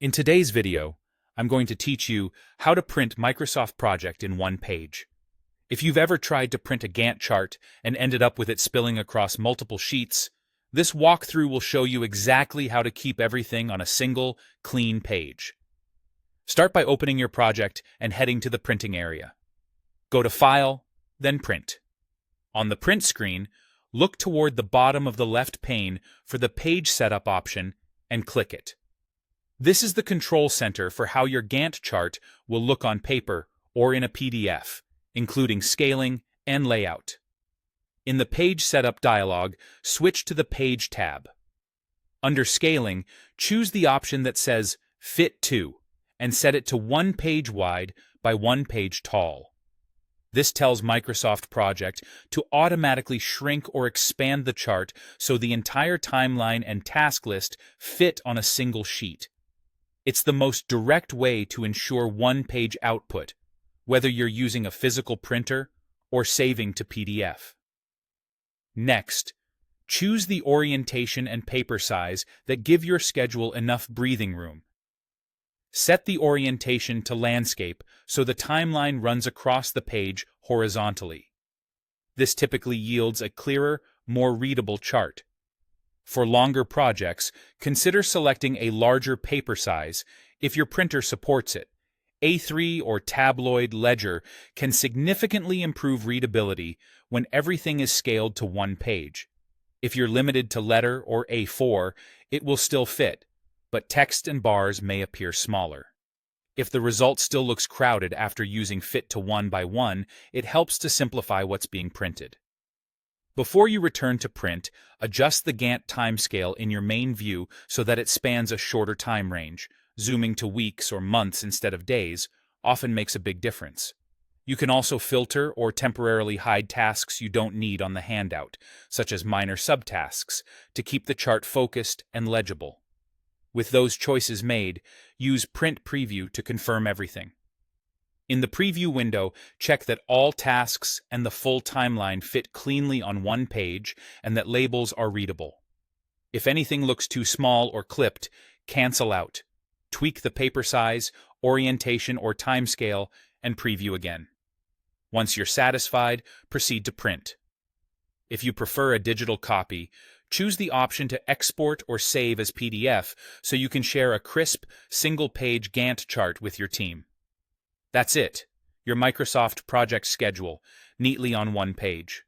In today's video, I'm going to teach you how to print Microsoft Project in one page. If you've ever tried to print a Gantt chart and ended up with it spilling across multiple sheets, this walkthrough will show you exactly how to keep everything on a single, clean page. Start by opening your project and heading to the printing area. Go to File, then Print. On the print screen, look toward the bottom of the left pane for the Page Setup option and click it. This is the control center for how your Gantt chart will look on paper or in a PDF, including scaling and layout. In the Page Setup dialog, switch to the Page tab. Under Scaling, choose the option that says Fit To and set it to 1 page wide by 1 page tall. This tells Microsoft Project to automatically shrink or expand the chart so the entire timeline and task list fit on a single sheet. It's the most direct way to ensure one-page output, whether you're using a physical printer or saving to PDF. Next, choose the orientation and paper size that give your schedule enough breathing room. Set the orientation to landscape so the timeline runs across the page horizontally. This typically yields a clearer, more readable chart. For longer projects, consider selecting a larger paper size if your printer supports it. A3 or tabloid ledger can significantly improve readability when everything is scaled to 1 page. If you're limited to letter or A4, it will still fit, but text and bars may appear smaller. If the result still looks crowded after using Fit to 1 by 1, it helps to simplify what's being printed. Before you return to print, adjust the Gantt timescale in your main view so that it spans a shorter time range. Zooming to weeks or months instead of days often makes a big difference. You can also filter or temporarily hide tasks you don't need on the handout, such as minor subtasks, to keep the chart focused and legible. With those choices made, use Print Preview to confirm everything. In the preview window, check that all tasks and the full timeline fit cleanly on 1 page and that labels are readable. If anything looks too small or clipped, cancel out. Tweak the paper size, orientation, or timescale, and preview again. Once you're satisfied, proceed to print. If you prefer a digital copy, choose the option to export or save as PDF so you can share a crisp, single-page Gantt chart with your team. That's it, your Microsoft Project schedule, neatly on 1 page.